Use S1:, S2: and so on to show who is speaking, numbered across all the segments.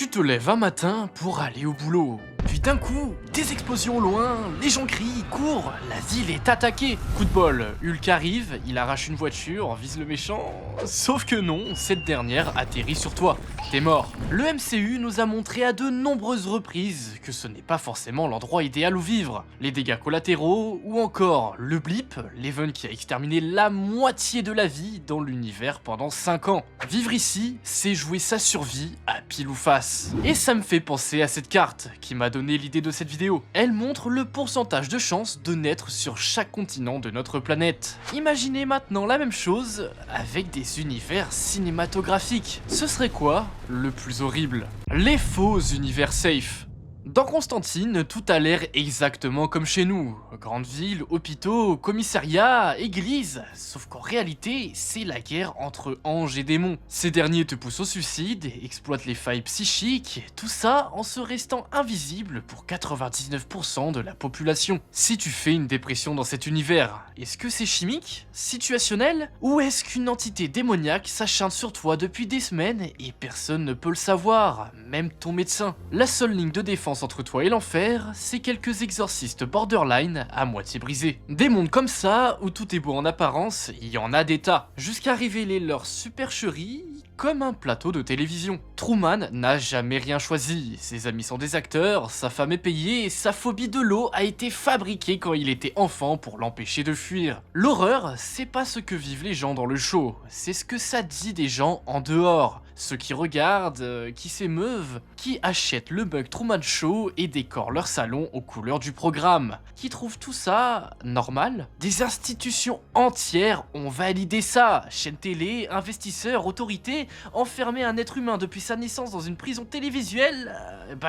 S1: Tu te lèves un matin pour aller au boulot. Puis d'un coup, des explosions au loin, les gens crient, courent, la ville est attaquée. Coup de bol, Hulk arrive, il arrache une voiture, vise le méchant. Sauf que non, cette dernière atterrit sur toi. T'es mort. Le MCU nous a montré à de nombreuses reprises que ce n'est pas forcément l'endroit idéal où vivre. Les dégâts collatéraux, ou encore le blip, l'event qui a exterminé la moitié de la vie dans l'univers pendant 5 ans. Vivre ici, c'est jouer sa survie à pile ou face. Et ça me fait penser à cette carte qui m'a donné l'idée de cette vidéo. Elle montre le pourcentage de chances de naître sur chaque continent de notre planète. Imaginez maintenant la même chose avec des univers cinématographiques. Ce serait quoi le plus horrible? Les faux univers safe. Dans Constantine, tout a l'air exactement comme chez nous. Grande ville, hôpitaux, commissariats, églises. Sauf qu'en réalité, c'est la guerre entre anges et démons. Ces derniers te poussent au suicide, exploitent les failles psychiques, tout ça en se restant invisible pour 99% de la population. Si tu fais une dépression dans cet univers, est-ce que c'est chimique, situationnel, ou est-ce qu'une entité démoniaque s'acharne sur toi depuis des semaines et personne ne peut le savoir, même ton médecin? La seule ligne de défense entre toi et l'enfer, c'est quelques exorcistes borderline à moitié brisés. Des mondes comme ça, où tout est beau en apparence, il y en a des tas, jusqu'à révéler leur supercherie comme un plateau de télévision. Truman n'a jamais rien choisi, ses amis sont des acteurs, sa femme est payée et sa phobie de l'eau a été fabriquée quand il était enfant pour l'empêcher de fuir. L'horreur, c'est pas ce que vivent les gens dans le show, c'est ce que ça dit des gens en dehors. Ceux qui regardent, qui s'émeuvent, qui achètent le Bug Truman Show et décorent leur salon aux couleurs du programme, qui trouvent tout ça normal. Des institutions entières ont validé ça. Chaînes télé, investisseurs, autorités, enfermer un être humain depuis sa naissance dans une prison télévisuelle,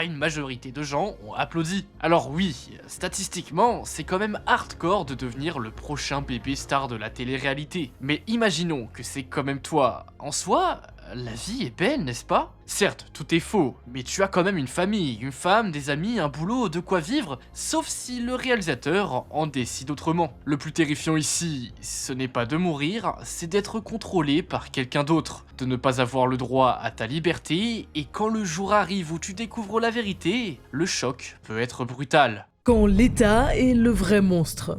S1: une majorité de gens ont applaudi. Alors oui, statistiquement, c'est quand même hardcore de devenir le prochain bébé star de la télé-réalité. Mais imaginons que c'est quand même toi. En soi, la vie est belle, n'est-ce pas? Certes, tout est faux, mais tu as quand même une famille, une femme, des amis, un boulot, de quoi vivre, sauf si le réalisateur en décide autrement. Le plus terrifiant ici, ce n'est pas de mourir, c'est d'être contrôlé par quelqu'un d'autre, de ne pas avoir le droit à ta liberté, et quand le jour arrive où tu découvres la vérité, le choc peut être brutal.
S2: Quand l'État est le vrai monstre.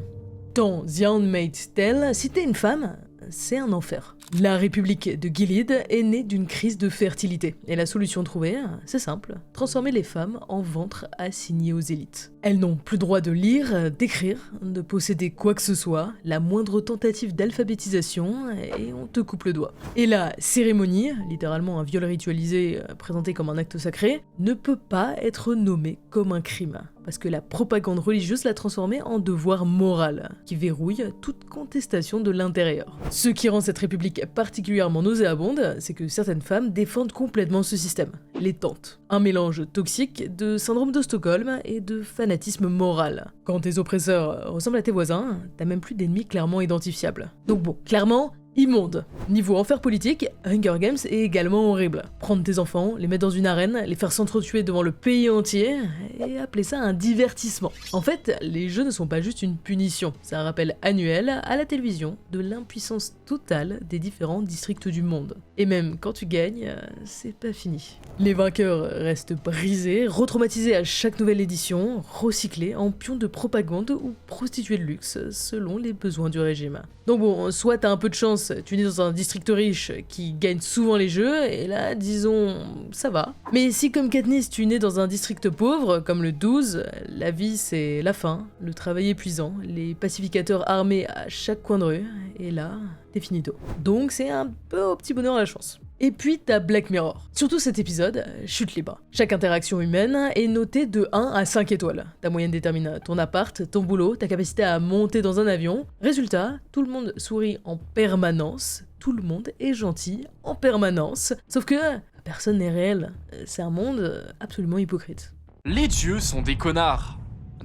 S2: Dans The Handmaid's Tale, si t'es une femme, c'est un enfer. La République de Gilead est née d'une crise de fertilité, et la solution trouvée, c'est simple, transformer les femmes en ventres assignés aux élites. Elles n'ont plus droit de lire, d'écrire, de posséder quoi que ce soit, la moindre tentative d'alphabétisation, et on te coupe le doigt. Et la cérémonie, littéralement un viol ritualisé présenté comme un acte sacré, ne peut pas être nommée comme un crime, parce que la propagande religieuse l'a transformée en devoir moral, qui verrouille toute contestation de l'intérieur. Ce qui rend cette république particulièrement nauséabonde, c'est que certaines femmes défendent complètement ce système, les tentent. Un mélange toxique de syndrome de Stockholm et de fanatisme moral. Quand tes oppresseurs ressemblent à tes voisins, t'as même plus d'ennemis clairement identifiables. Donc bon, clairement, immonde. Niveau enfer politique, Hunger Games est également horrible. Prendre tes enfants, les mettre dans une arène, les faire s'entretuer devant le pays entier, et appeler ça un divertissement. En fait, les jeux ne sont pas juste une punition, c'est un rappel annuel à la télévision de l'impuissance totale des différents districts du monde. Et même quand tu gagnes, c'est pas fini. Les vainqueurs restent brisés, retraumatisés à chaque nouvelle édition, recyclés en pions de propagande ou prostituées de luxe, selon les besoins du régime. Donc bon, soit t'as un peu de chance, tu nais dans un district riche qui gagne souvent les jeux, et là, disons, ça va. Mais si comme Katniss, tu nais dans un district pauvre, comme le 12, la vie c'est la faim, le travail épuisant, les pacificateurs armés à chaque coin de rue, et là, t'es finito. Donc c'est un peu au petit bonheur à la chance. Et puis t'as Black Mirror. Surtout cet épisode, chute les bas. Chaque interaction humaine est notée de 1 à 5 étoiles. Ta moyenne détermine ton appart, ton boulot, ta capacité à monter dans un avion. Résultat, tout le monde sourit en permanence, tout le monde est gentil en permanence. Sauf que personne n'est réel. C'est un monde absolument hypocrite.
S1: Les dieux sont des connards.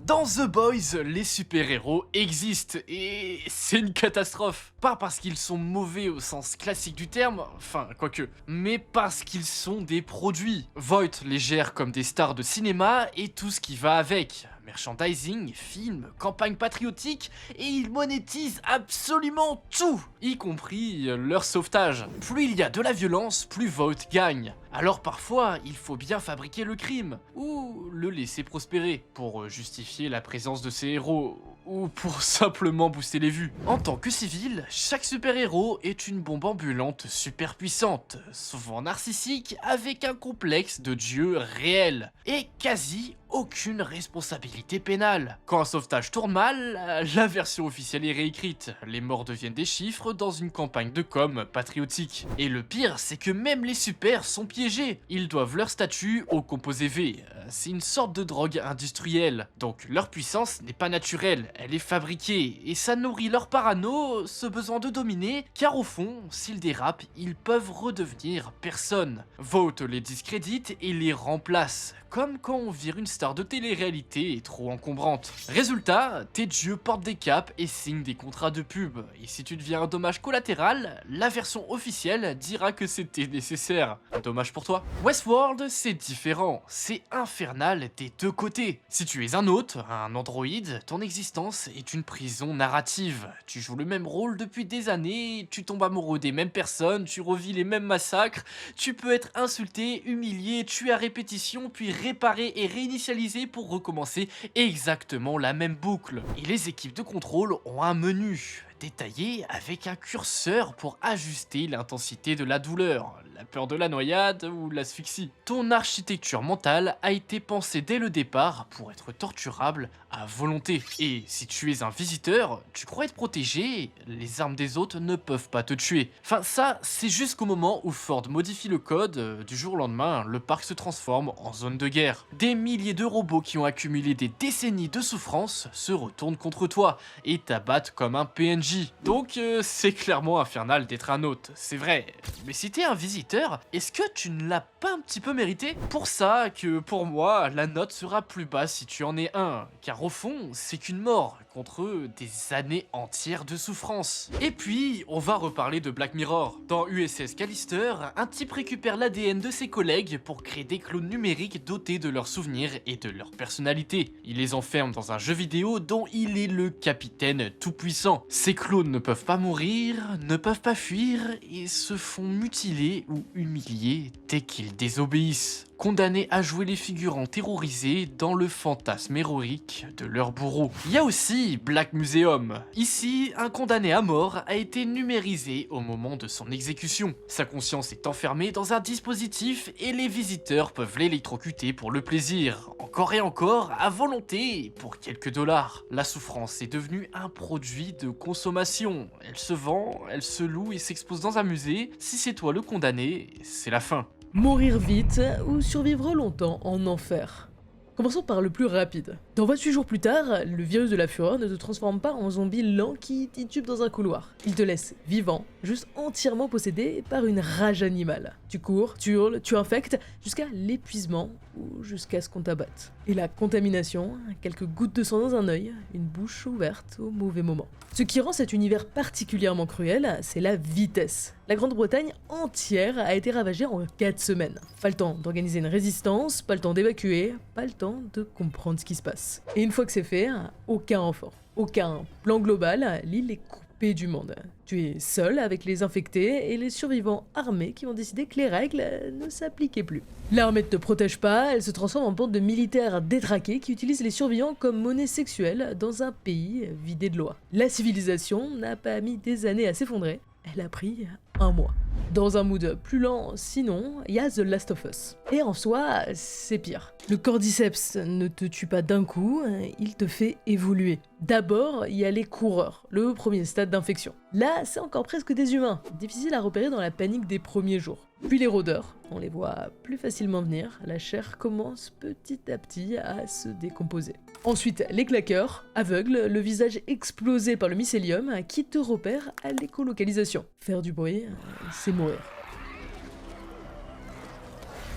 S1: Dans The Boys, les super-héros existent et c'est une catastrophe. Pas parce qu'ils sont mauvais au sens classique du terme, enfin quoique, mais parce qu'ils sont des produits. Voight les gère comme des stars de cinéma et tout ce qui va avec. Merchandising, films, campagne patriotique, et ils monétisent absolument tout, y compris leur sauvetage. Plus il y a de la violence, plus Vought gagne. Alors parfois, il faut bien fabriquer le crime, ou le laisser prospérer, pour justifier la présence de ces héros, ou pour simplement booster les vues. En tant que civil, chaque super-héros est une bombe ambulante super puissante, souvent narcissique, avec un complexe de dieu réel, et quasi aucune responsabilité pénale. Quand un sauvetage tourne mal, la version officielle est réécrite, les morts deviennent des chiffres dans une campagne de com patriotique. Et le pire, c'est que même les supers sont piégés, ils doivent leur statut au composé V, c'est une sorte de drogue industrielle, donc leur puissance n'est pas naturelle, elle est fabriquée, et ça nourrit leur parano, ce besoin de dominer, car au fond, s'ils dérapent, ils peuvent redevenir personne. Vought les discrédite et les remplace, comme quand on vire une star de télé-réalité trop encombrante. Résultat, tes dieux portent des capes et signent des contrats de pub, et si tu deviens un dommage collatéral, la version officielle dira que c'était nécessaire. Dommage pour toi. Westworld, c'est différent, c'est infernal des deux côtés. Si tu es un hôte, un androïde, ton existence est une prison narrative. Tu joues le même rôle depuis des années, tu tombes amoureux des mêmes personnes, tu revis les mêmes massacres, tu peux être insulté, humilié, tué à répétition, puis réparer et réinitialiser pour recommencer exactement la même boucle. Et les équipes de contrôle ont un menu détaillé avec un curseur pour ajuster l'intensité de la douleur, la peur de la noyade ou l'asphyxie. Ton architecture mentale a été pensée dès le départ pour être torturable à volonté. Et si tu es un visiteur, tu crois être protégé, les armes des autres ne peuvent pas te tuer. Enfin ça, c'est jusqu'au moment où Ford modifie le code, du jour au lendemain, le parc se transforme en zone de guerre. Des milliers de robots qui ont accumulé des décennies de souffrance se retournent contre toi et t'abattent comme un PNJ. Donc c'est clairement infernal d'être un hôte, c'est vrai. Mais si t'es un visiteur, est-ce que tu ne l'as pas un petit peu mérité? Pour ça que pour moi, la note sera plus basse si tu en es un, car au fond, c'est qu'une mort contre des années entières de souffrance. Et puis, on va reparler de Black Mirror. Dans USS Callister, un type récupère l'ADN de ses collègues pour créer des clones numériques dotés de leurs souvenirs et de leur personnalité. Il les enferme dans un jeu vidéo dont il est le capitaine tout-puissant. Ces clones ne peuvent pas mourir, ne peuvent pas fuir et se font mutiler ou humilier dès qu'ils désobéissent. Condamnés à jouer les figurants terrorisés dans le fantasme héroïque de leur bourreau. Il y a aussi Black Museum. Ici, un condamné à mort a été numérisé au moment de son exécution. Sa conscience est enfermée dans un dispositif et les visiteurs peuvent l'électrocuter pour le plaisir, encore et encore, à volonté, pour quelques dollars. La souffrance est devenue un produit de consommation. Elle se vend, elle se loue et s'expose dans un musée. Si c'est toi le condamné, c'est la fin.
S2: Mourir vite ou survivre longtemps en enfer. Commençons par le plus rapide. Dans 28 jours plus tard, le virus de la fureur ne te transforme pas en zombie lent qui titube dans un couloir. Il te laisse vivant, juste entièrement possédé par une rage animale. Tu cours, tu hurles, tu infectes, jusqu'à l'épuisement ou jusqu'à ce qu'on t'abatte. Et la contamination, quelques gouttes de sang dans un œil, une bouche ouverte au mauvais moment. Ce qui rend cet univers particulièrement cruel, c'est la vitesse. La Grande-Bretagne entière a été ravagée en 4 semaines. Pas le temps d'organiser une résistance, pas le temps d'évacuer, pas le temps de comprendre ce qui se passe. Et une fois que c'est fait, aucun renfort, aucun plan global, l'île est coupée du monde. Tu es seul avec les infectés et les survivants armés qui ont décidé que les règles ne s'appliquaient plus. L'armée ne te protège pas, elle se transforme en bande de militaires détraqués qui utilisent les survivants comme monnaie sexuelle dans un pays vidé de loi. La civilisation n'a pas mis des années à s'effondrer, elle a pris 1 mois. Dans un mood plus lent, sinon, il y a The Last of Us. Et en soi, c'est pire. Le cordyceps ne te tue pas d'un coup, il te fait évoluer. D'abord, il y a les coureurs, le premier stade d'infection. Là, c'est encore presque des humains, difficile à repérer dans la panique des premiers jours. Puis les rôdeurs, on les voit plus facilement venir, la chair commence petit à petit à se décomposer. Ensuite, les claqueurs, aveugles, le visage explosé par le mycélium, qui te repère à l'écolocalisation. Faire du bruit, c'est mourir.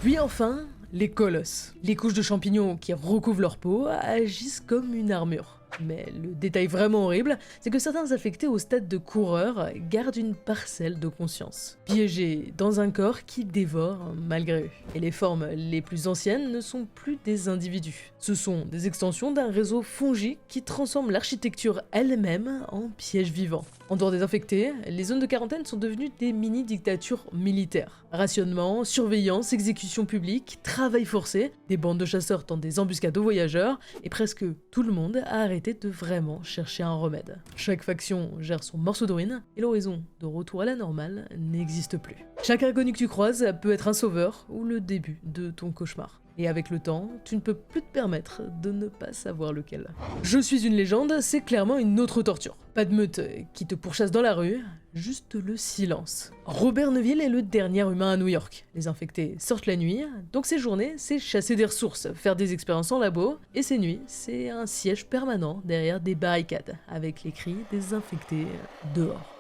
S2: Puis enfin, les colosses. Les couches de champignons qui recouvrent leur peau agissent comme une armure. Mais le détail vraiment horrible, c'est que certains affectés au stade de coureur gardent une parcelle de conscience, piégés dans un corps qui dévore malgré eux. Et les formes les plus anciennes ne sont plus des individus. Ce sont des extensions d'un réseau fongique qui transforme l'architecture elle-même en piège vivant. En dehors des infectés, les zones de quarantaine sont devenues des mini-dictatures militaires. Rationnement, surveillance, exécution publique, travail forcé, des bandes de chasseurs tentent des embuscades aux voyageurs, et presque tout le monde a arrêté de vraiment chercher un remède. Chaque faction gère son morceau de ruine, et l'horizon de retour à la normale n'existe plus. Chaque inconnu que tu croises peut être un sauveur ou le début de ton cauchemar. Et avec le temps, tu ne peux plus te permettre de ne pas savoir lequel. Je suis une légende, c'est clairement une autre torture. Pas de meute qui te pourchasse dans la rue, juste le silence. Robert Neville est le dernier humain à New York. Les infectés sortent la nuit, donc ses journées, c'est chasser des ressources, faire des expériences en labo, et ses nuits, c'est un siège permanent derrière des barricades, avec les cris des infectés dehors.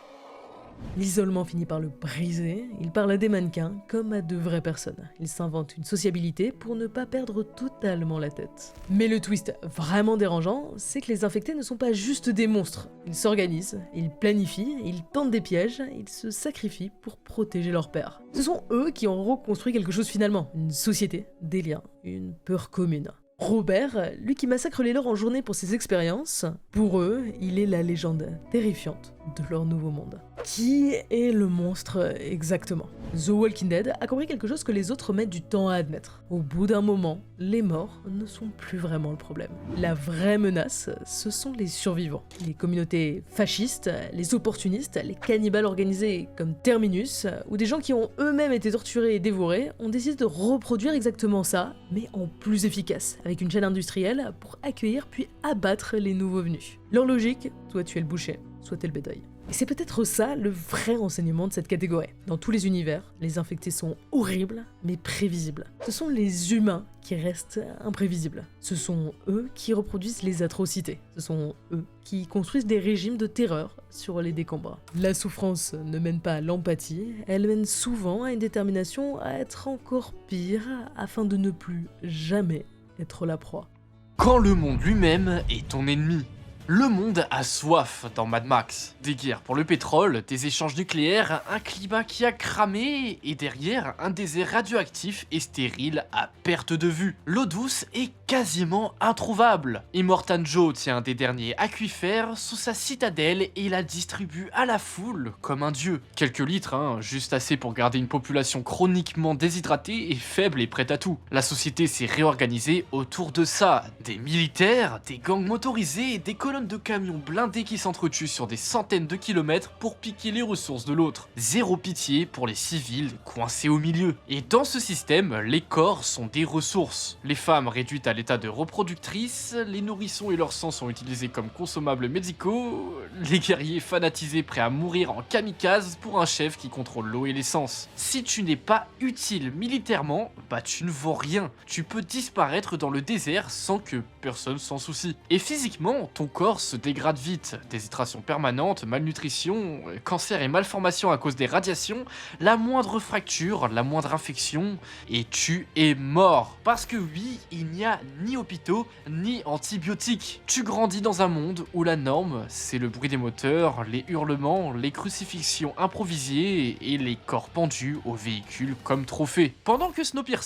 S2: L'isolement finit par le briser, il parle à des mannequins comme à de vraies personnes. Il s'invente une sociabilité pour ne pas perdre totalement la tête. Mais le twist vraiment dérangeant, c'est que les infectés ne sont pas juste des monstres. Ils s'organisent, ils planifient, ils tentent des pièges, ils se sacrifient pour protéger leur père. Ce sont eux qui ont reconstruit quelque chose finalement, une société, des liens, une peur commune. Robert, lui qui massacre les leurs en journée pour ses expériences, pour eux, il est la légende terrifiante de leur nouveau monde. Qui est le monstre exactement? The Walking Dead a compris quelque chose que les autres mettent du temps à admettre. Au bout d'un moment, les morts ne sont plus vraiment le problème. La vraie menace, ce sont les survivants. Les communautés fascistes, les opportunistes, les cannibales organisés comme Terminus, ou des gens qui ont eux-mêmes été torturés et dévorés, ont décidé de reproduire exactement ça, mais en plus efficace, avec une chaîne industrielle pour accueillir puis abattre les nouveaux venus. Leur logique, soit tu es le boucher, soit t'es le bétail. Et c'est peut-être ça le vrai enseignement de cette catégorie. Dans tous les univers, les infectés sont horribles, mais prévisibles. Ce sont les humains qui restent imprévisibles. Ce sont eux qui reproduisent les atrocités. Ce sont eux qui construisent des régimes de terreur sur les décombres. La souffrance ne mène pas à l'empathie, elle mène souvent à une détermination à être encore pire, afin de ne plus jamais être la proie.
S1: Quand le monde lui-même est ton ennemi. Le monde a soif dans Mad Max. Des guerres pour le pétrole, des échanges nucléaires, un climat qui a cramé et derrière un désert radioactif et stérile à perte de vue. L'eau douce est quasiment introuvable. Immortan Joe tient un des derniers aquifères sous sa citadelle et la distribue à la foule comme un dieu. Quelques litres, juste assez pour garder une population chroniquement déshydratée et faible et prête à tout. La société s'est réorganisée autour de ça. Des militaires, des gangs motorisés, des colonnes de camions blindés qui s'entretuent sur des centaines de kilomètres pour piquer les ressources de l'autre. Zéro pitié pour les civils coincés au milieu. Et dans ce système, les corps sont des ressources. Les femmes réduites à l'état de reproductrices, les nourrissons et leur sang sont utilisés comme consommables médicaux, les guerriers fanatisés prêts à mourir en kamikaze pour un chef qui contrôle l'eau et l'essence. Si tu n'es pas utile militairement, tu ne vaux rien. Tu peux disparaître dans le désert sans que personne s'en soucie. Et physiquement, ton corps se dégrade vite. Déshydratation permanente, malnutrition, cancer et malformation à cause des radiations, la moindre fracture, la moindre infection, et tu es mort. Parce que oui, il n'y a ni hôpitaux, ni antibiotiques. Tu grandis dans un monde où la norme, c'est le bruit des moteurs, les hurlements, les crucifixions improvisées et les corps pendus aux véhicules comme trophées. Pendant que Snowpiercer,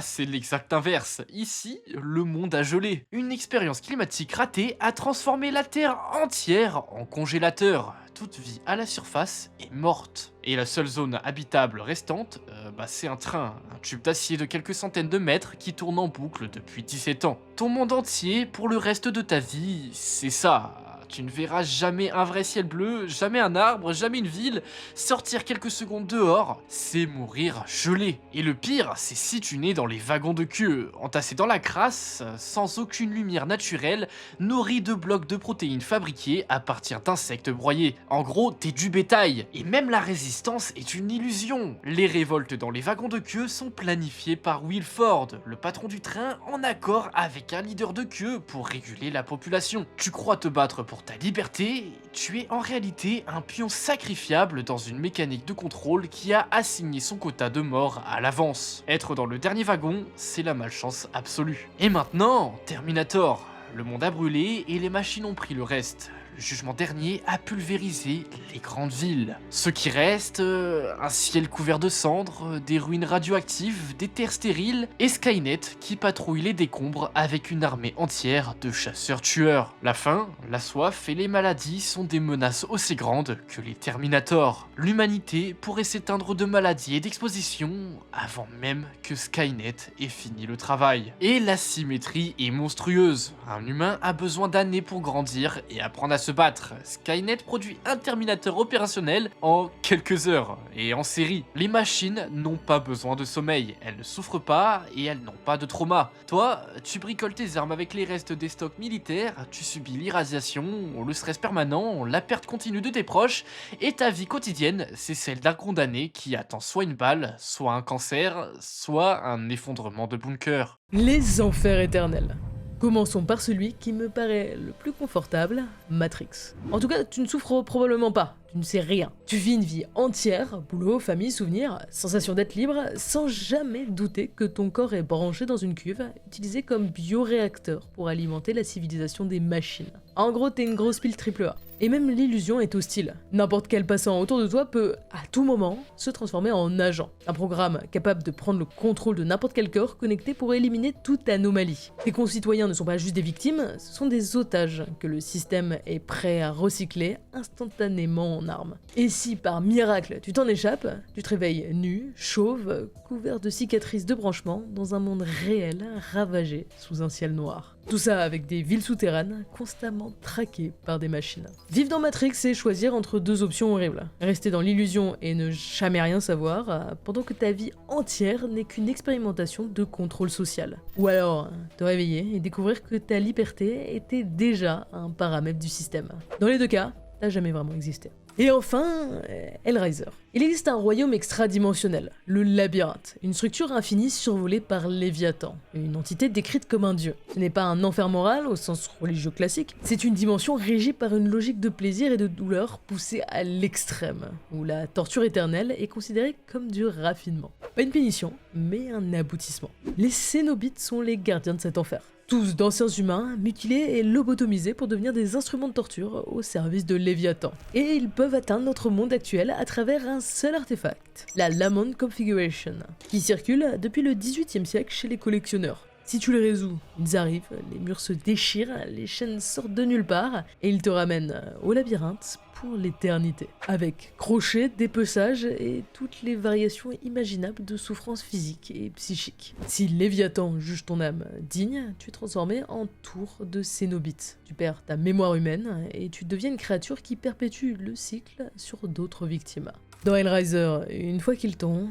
S1: c'est l'exact inverse. Ici, le monde a gelé. Une expérience climatique ratée a transformé la Terre entière en congélateur. Toute vie à la surface est morte. Et la seule zone habitable restante, c'est un train, un tube d'acier de quelques centaines de mètres qui tourne en boucle depuis 17 ans. Ton monde entier, pour le reste de ta vie, c'est ça. Tu ne verras jamais un vrai ciel bleu, jamais un arbre, jamais une ville. Sortir quelques secondes dehors, c'est mourir gelé. Et le pire, c'est si tu nais dans les wagons de queue, entassé dans la crasse, sans aucune lumière naturelle, nourri de blocs de protéines fabriqués à partir d'insectes broyés. En gros, t'es du bétail. Et même la résistance est une illusion. Les révoltes dans les wagons de queue sont planifiées par Will Ford, le patron du train, en accord avec un leader de queue pour réguler la population. Tu crois te battre pour ta liberté, tu es en réalité un pion sacrifiable dans une mécanique de contrôle qui a assigné son quota de mort à l'avance. Être dans le dernier wagon, c'est la malchance absolue. Et maintenant, Terminator. le monde a brûlé et les machines ont pris le reste. Le jugement dernier a pulvérisé les grandes villes. Ce qui reste, un ciel couvert de cendres, des ruines radioactives, des terres stériles et Skynet qui patrouille les décombres avec une armée entière de chasseurs-tueurs. La faim, la soif et les maladies sont des menaces aussi grandes que les Terminators. L'humanité pourrait s'éteindre de maladies et d'expositions avant même que Skynet ait fini le travail. Et la symétrie est monstrueuse. Un humain a besoin d'années pour grandir et apprendre à se battre. Skynet produit un Terminator opérationnel en quelques heures et en série. Les machines n'ont pas besoin de sommeil, elles ne souffrent pas et elles n'ont pas de trauma. Toi, tu bricoles tes armes avec les restes des stocks militaires, tu subis l'irradiation, le stress permanent, la perte continue de tes proches et ta vie quotidienne, c'est celle d'un condamné qui attend soit une balle, soit un cancer, soit un effondrement de bunker.
S2: Les enfers éternels. Commençons par celui qui me paraît le plus confortable, Matrix. En tout cas, tu ne souffres probablement pas, tu ne sais rien. Tu vis une vie entière, boulot, famille, souvenirs, sensation d'être libre, sans jamais douter que ton corps est branché dans une cuve, utilisée comme bioréacteur pour alimenter la civilisation des machines. En gros, t'es une grosse pile AAA. Et même l'illusion est hostile. N'importe quel passant autour de toi peut, à tout moment, se transformer en agent. Un programme capable de prendre le contrôle de n'importe quel corps connecté pour éliminer toute anomalie. Tes concitoyens ne sont pas juste des victimes, ce sont des otages que le système est prêt à recycler instantanément en armes. Et si par miracle tu t'en échappes, tu te réveilles nu, chauve, couvert de cicatrices de branchements dans un monde réel ravagé sous un ciel noir. Tout ça avec des villes souterraines constamment traquées par des machines. Vivre dans Matrix, c'est choisir entre deux options horribles. Rester dans l'illusion et ne jamais rien savoir, pendant que ta vie entière n'est qu'une expérimentation de contrôle social. Ou alors, te réveiller et découvrir que ta liberté était déjà un paramètre du système. Dans les deux cas, t'as jamais vraiment existé. Et enfin, Hellraiser. Il existe un royaume extradimensionnel, le labyrinthe, une structure infinie survolée par Léviathan, une entité décrite comme un dieu. Ce n'est pas un enfer moral au sens religieux classique, c'est une dimension régie par une logique de plaisir et de douleur poussée à l'extrême, où la torture éternelle est considérée comme du raffinement. Pas une punition, mais un aboutissement. Les Cénobites sont les gardiens de cet enfer. Tous d'anciens humains, mutilés et lobotomisés pour devenir des instruments de torture au service de Léviathan. Et ils peuvent atteindre notre monde actuel à travers un seul artefact, la Lamont Configuration, qui circule depuis le XVIIIe siècle chez les collectionneurs. Si tu les résous, ils arrivent, les murs se déchirent, les chaînes sortent de nulle part, et ils te ramènent au labyrinthe pour l'éternité. Avec crochets, dépeçage et toutes les variations imaginables de souffrance physique et psychique. Si Léviathan juge ton âme digne, tu es transformé en tour de Cénobite. Tu perds ta mémoire humaine et tu deviens une créature qui perpétue le cycle sur d'autres victimes. Dans Hellraiser, une fois qu'ils t'ont,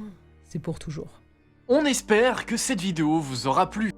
S2: c'est pour toujours.
S1: On espère que cette vidéo vous aura plu.